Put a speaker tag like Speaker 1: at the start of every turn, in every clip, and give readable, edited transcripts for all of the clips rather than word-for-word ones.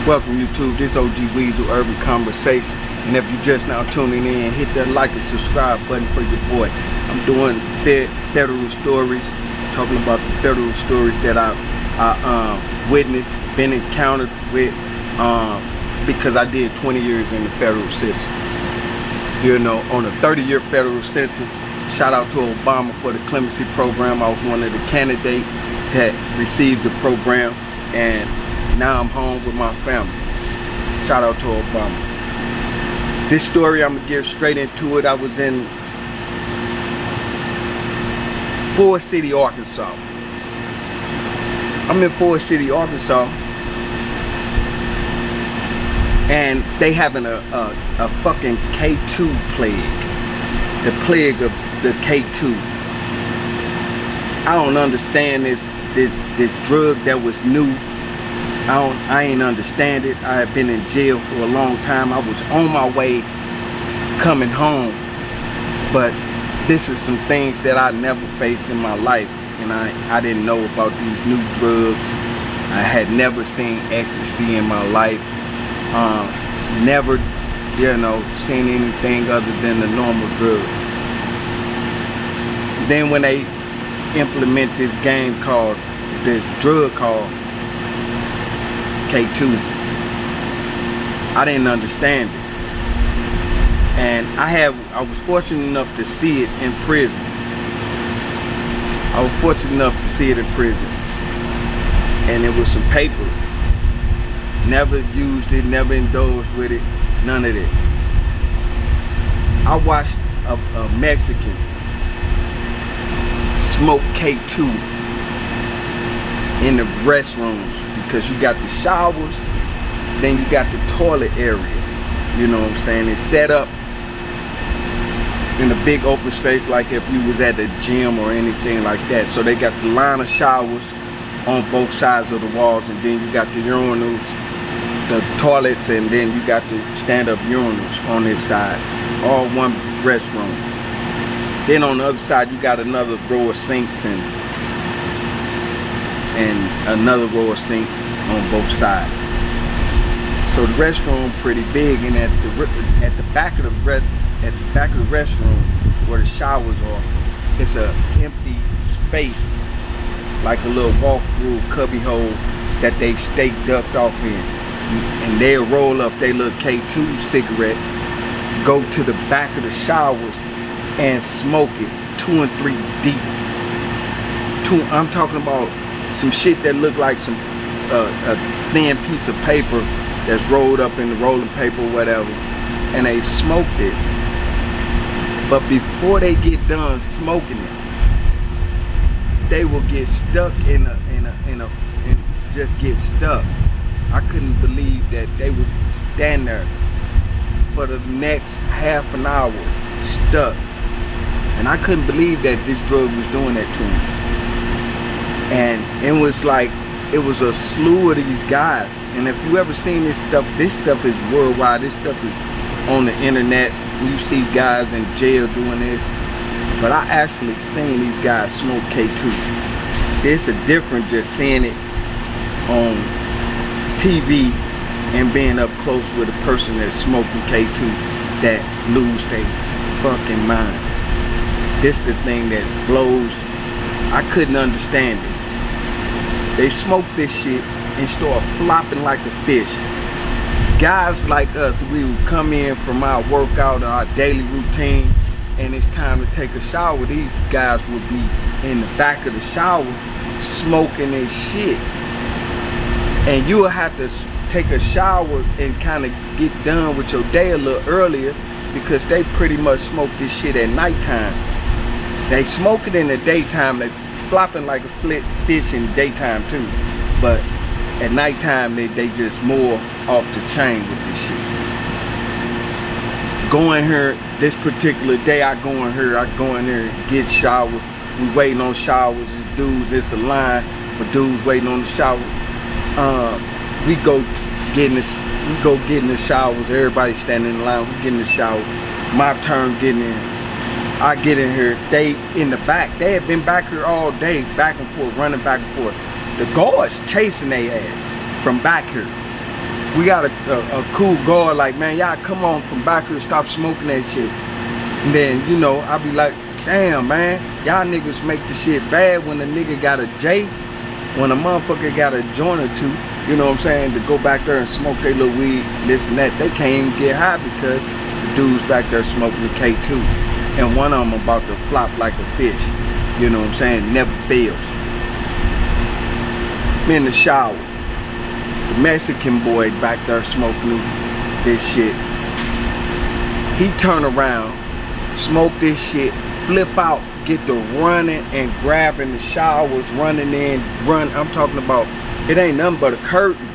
Speaker 1: Welcome YouTube, this OG Weasel Urban Conversation. And if you just now tuning in, hit that like and subscribe button for your boy. I'm doing federal stories, talking about the federal stories that I witnessed, been encountered with, because I did 20 years in the federal system. You know, on a 30-year federal sentence. Shout out to Obama for the clemency program. I was one of the candidates that received the program, and now I'm home with my family. Shout out to Obama. This story, I'm gonna get straight into it. I was in Forest City, Arkansas. I'm in Forest City, Arkansas, and they having a fucking K2 plague. The plague of the K2. I don't understand this drug that was new. I ain't understand it. I have been in jail for a long time. I was on my way coming home, but this is some things that I never faced in my life, and I didn't know about these new drugs. I had never seen ecstasy in my life. Never, seen anything other than the normal drugs. Then when they implement this drug called K2, I didn't understand it, and I was fortunate enough to see it in prison. I was fortunate enough to see it in prison, and it was some paper. Never used it, never indulged with it, none of this. I watched a Mexican smoke K2 in the restrooms, because you got the showers, then you got the toilet area. You know what I'm saying? It's set up in a big open space like if you was at the gym or anything like that. So they got the line of showers on both sides of the walls, and then you got the urinals, the toilets, and then you got the stand-up urinals on this side. All one restroom. Then on the other side you got another row of sinks and another row of sinks on both sides. So the restroom pretty big, and at the back of the restroom where the showers are, it's a empty space, like a little walk-through cubby hole that they stay ducked off in, and they'll roll up their little K2 cigarettes, go to the back of the showers and smoke it 2 and 3 deep. I'm talking about some shit that look like some a thin piece of paper that's rolled up in the rolling paper or whatever, and they smoke this. But before they get done smoking it, they will get stuck and just get stuck. I couldn't believe that they would stand there for the next half an hour stuck, and I couldn't believe that this drug was doing that to them. And it was like, it was a slew of these guys. And if you ever seen this stuff is worldwide. This stuff is on the internet. You see guys in jail doing this. But I actually seen these guys smoke K2. See, it's a difference just seeing it on TV and being up close with a person that's smoking K2 that lose their fucking mind. This the thing that blows. I couldn't understand it. They smoke this shit and start flopping like a fish. Guys like us, we would come in from our workout, our daily routine, and it's time to take a shower. These guys would be in the back of the shower smoking their shit. And you'll have to take a shower and kind of get done with your day a little earlier, because they pretty much smoke this shit at nighttime. They smoke it in the daytime. They flopping like a fish in the daytime too, but at nighttime they just more off the chain with this shit. Go in here this particular day, I go in there, get showered. We waiting on showers. It's dudes, it's a line for dudes waiting on the shower. We go get in the showers. Everybody standing in line. We get in the shower. My turn getting in. I get in here, they in the back. They had been back here all day, back and forth, running back and forth. The guards chasing their ass from back here. we got a cool guard like, man, y'all come on from back here, stop smoking that shit. And then, you know, I be like, damn, man, y'all niggas make the shit bad when a nigga got a J, when a motherfucker got a joint or two, you know what I'm saying, to go back there and smoke their little weed, this and that. They can't even get high because the dude's back there smoking the K2. And one of them about to flop like a fish, you know what I'm saying, never fails. In the shower, the Mexican boy back there smoking this shit. He turn around, smoke this shit, flip out, get to running and grabbing the showers, running in, I'm talking about, it ain't nothing but a curtain.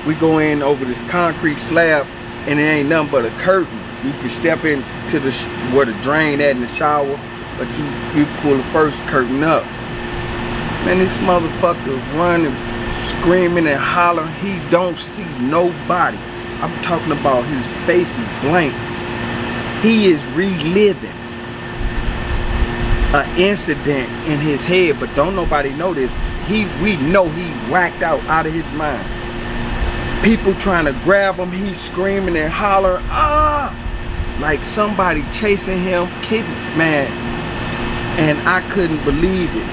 Speaker 1: We go in over this concrete slab and it ain't nothing but a curtain. You can step into the where the drain at in the shower, but you pull the first curtain up. Man, this motherfucker running, screaming and hollering. He don't see nobody. I'm talking about his face is blank. He is reliving an incident in his head, but don't nobody know this. We know he whacked out of his mind. People trying to grab him. He's screaming and hollering, ah, like somebody chasing him, man. And I couldn't believe it.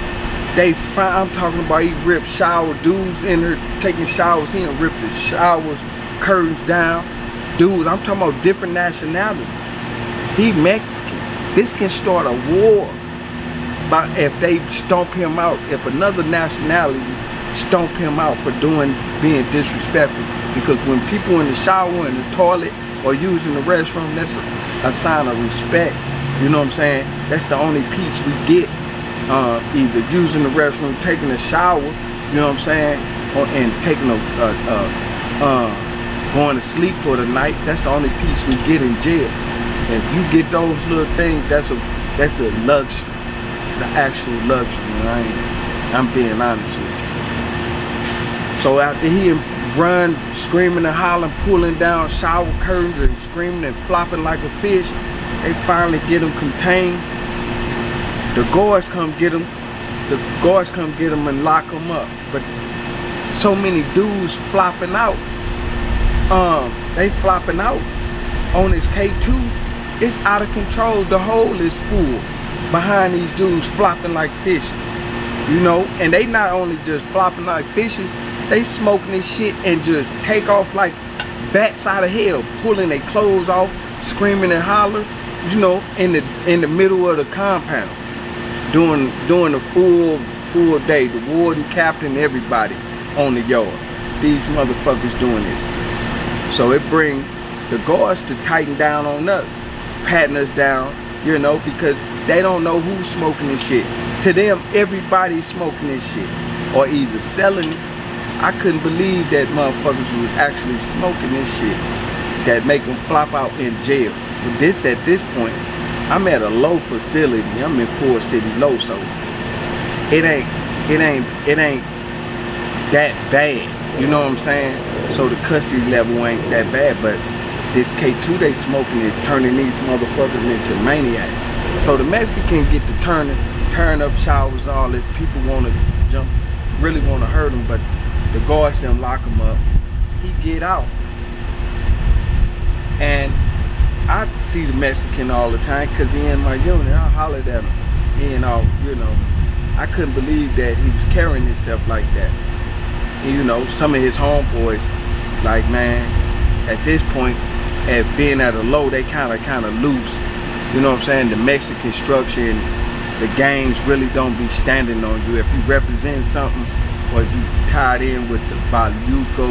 Speaker 1: I'm talking about he ripped shower dudes in there taking showers. He done ripped the showers, curtains down. Dudes, I'm talking about different nationalities. He Mexican. This can start a war. But if they stomp him out, if another nationality stomp him out for being disrespectful, because when people in the shower, in the toilet, or using the restroom, that's a sign of respect. You know what I'm saying? That's the only piece we get. Either using the restroom, taking a shower, you know what I'm saying, and taking going to sleep for the night. That's the only piece we get in jail. If you get those little things, that's a luxury. It's an actual luxury. I'm being honest with you. So after he run, screaming and hollering, pulling down shower curtains and screaming and flopping like a fish, they finally get him contained. The guards come get him. The guards come get him and lock him up. But so many dudes flopping out. They flopping out on his K2. It's out of control. The hole is full behind these dudes flopping like fishes. You know, and they not only just flopping like fishes, they smoking this shit and just take off like bats out of hell, pulling their clothes off, screaming and hollering, you know, in the middle of the compound. Doing a full day, the warden, captain, everybody on the yard. These motherfuckers doing this. So it bring the guards to tighten down on us, patting us down, you know, because they don't know who's smoking this shit. To them, everybody's smoking this shit, or either selling it. I couldn't believe that motherfuckers was actually smoking this shit that make them flop out in jail. But at this point, I'm at a low facility. I'm in Ford City Low, so it ain't that bad. You know what I'm saying? So the custody level ain't that bad, but this K2 they smoking is turning these motherfuckers into maniacs. So the Mexicans get to turn up showers and all this. People want to jump, really want to hurt him, but the guards them lock him up. He get out, and I see the Mexican all the time because he in my unit. I hollered at him. He and all, you know. I couldn't believe that he was carrying himself like that. And, you know, some of his homeboys, like, man, at this point, at being at a low, they kind of loose. You know what I'm saying? The Mexican structure and the gangs really don't be standing on you. If you represent something, or if you tied in with the Bayuco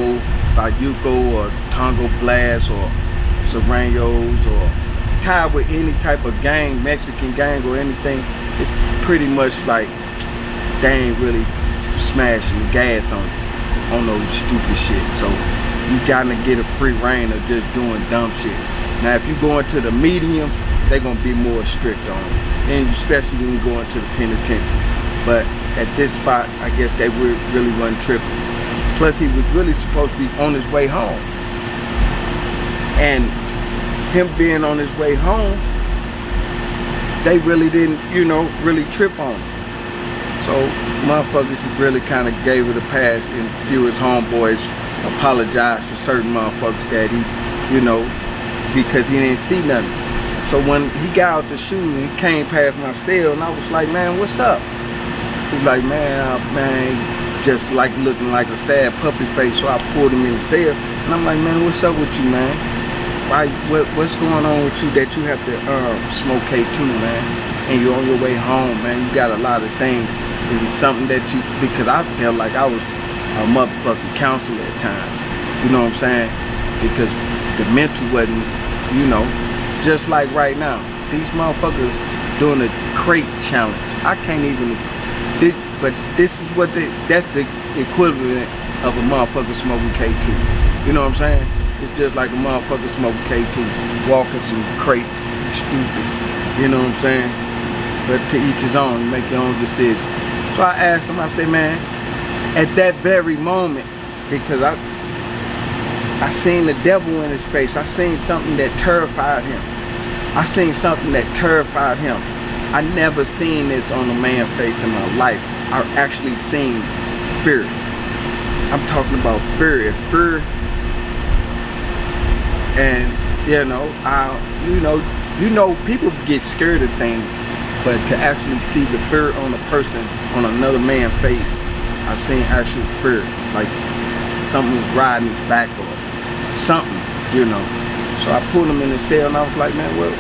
Speaker 1: or Tongo Blast or Serranos, or tied with any type of gang, Mexican gang or anything, it's pretty much like they ain't really smashing gas on those stupid shit. So you gotta get a free reign of just doing dumb shit. Now if you go into the medium, they're gonna be more strict on it, and especially when you go into the penitentiary. But at this spot, I guess they really wasn't tripping. Plus he was really supposed to be on his way home. And him being on his way home, they really didn't, you know, really trip on him. So motherfuckers really kind of gave it a pass, and a few of his homeboys apologize to certain motherfuckers that he, you know, because he didn't see nothing. So when he got out the shoe and he came past my cell, and I was like, man, what's up? He's like, man, just like looking like a sad puppy face. So I pulled him in the cell, and I'm like, man, what's up with you, man? Why? What's going on with you that you have to smoke K2, man? And you're on your way home, man. You got a lot of things. Is it something that you? Because I felt like I was a motherfucking counselor at times. You know what I'm saying? Because the mental wasn't, you know, just like right now. These motherfuckers doing a crate challenge. I can't even. But this is what that's the equivalent of a motherfucker smoking K2. You know what I'm saying? It's just like a motherfucker smoking K2, walking some crates, stupid. You know what I'm saying? But to each his own, you make your own decision. So I asked him, I said, man, at that very moment, because I seen the devil in his face. I seen something that terrified him. I seen something that terrified him. I never seen this on a man's face in my life. I actually seen fear. I'm talking about fear. Fear, and you know, people get scared of things, but to actually see the fear on a person, on another man's face, I seen actual fear, like something was riding his back or something, you know. So I pulled him in the cell, and I was like, man, what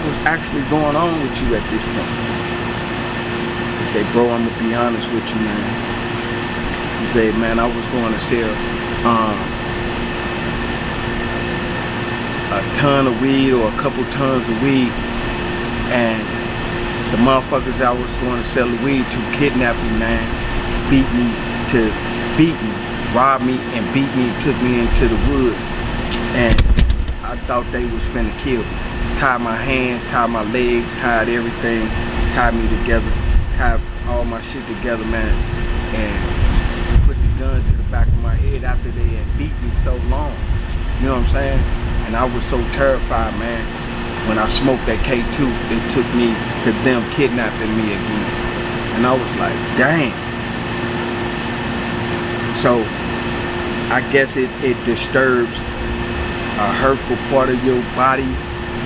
Speaker 1: was actually going on with you at this point? He said, bro, I'm gonna be honest with you, man. He said, man, I was going to sell a ton of weed or a couple tons of weed, and the motherfuckers I was going to sell the weed to kidnapped me, man, beat me, robbed me, and beat me, took me into the woods, and I thought they was finna kill me. Tied my hands, tied my legs, tied everything, tied me together, tied all my shit together, man, and put the gun to the back of my head after they had beat me so long. You know what I'm saying? And I was so terrified, man. When I smoked that K2, it took me to them kidnapping me again. And I was like, dang. So I guess it disturbs a hurtful part of your body,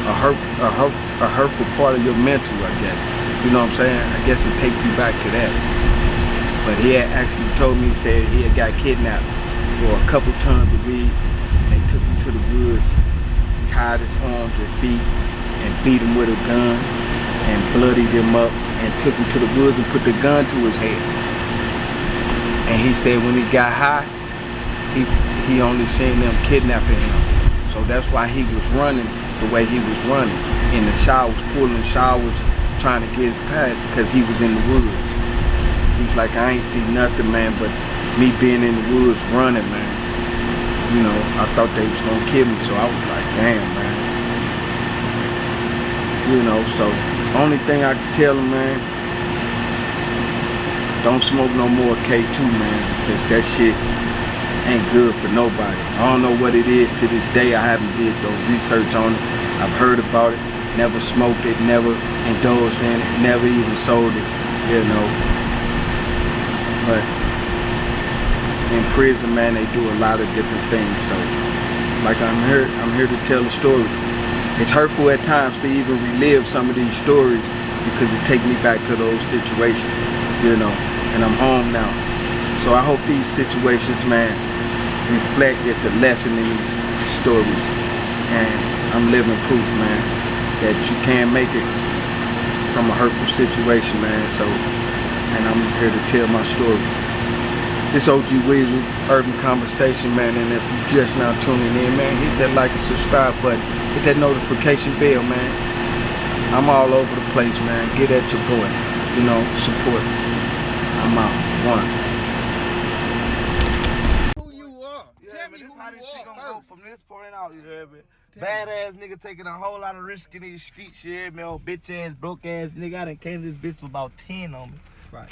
Speaker 1: a hurtful part of your mental, I guess. You know what I'm saying? I guess it takes you back to that. But he had actually told me, he said he had got kidnapped for a couple tons of weed. They took him to the woods, tied his arms and feet, and beat him with a gun, and bloodied him up, and took him to the woods and put the gun to his head. And he said when he got high, he only seen them kidnapping him. So that's why he was running the way he was running. In the showers, pulling showers, trying to get past, because he was in the woods. He's like, I ain't see nothing, man, but me being in the woods running, man. You know, I thought they was gonna kill me, so I was like, damn, man. You know, so only thing I can tell him, man, don't smoke no more K2, man, because that shit ain't good for nobody. I don't know what it is to this day. I haven't did no research on it. I've heard about it, never smoked it, never indulged in it, never even sold it, you know. But in prison, man, they do a lot of different things. So, like I'm here to tell the story. It's hurtful at times to even relive some of these stories because it takes me back to those situations, you know. And I'm home now. So I hope these situations, man, reflect it's a lesson in these stories. And I'm living proof, man, that you can make it from a hurtful situation, man. So, and I'm here to tell my story. This OG Weasel Urban Conversation, man, and if you just now tuning in, man, hit that like and subscribe button. Hit that notification bell, man. I'm all over the place, man. Get at your boy. You know, support. I'm out. One.
Speaker 2: Who you are? Tell me who you are. Go from this point out, you hear me? Badass nigga taking a whole lot of risk in these streets, you hear me? Old bitch ass, broke ass nigga. I done came to this bitch for about 10 on me.
Speaker 1: Right.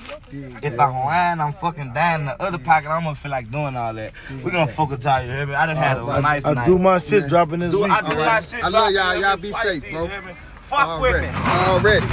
Speaker 2: If I'm lying, I'm fucking dying. In the other pocket, I'm gonna feel like doing all that. We gonna focus out, you hear me? I done had a nice night.
Speaker 3: I do my shit dropping this week.
Speaker 2: I do my shit.
Speaker 1: I love y'all. Y'all be safe, bro.
Speaker 2: Fuck with me.
Speaker 1: Already.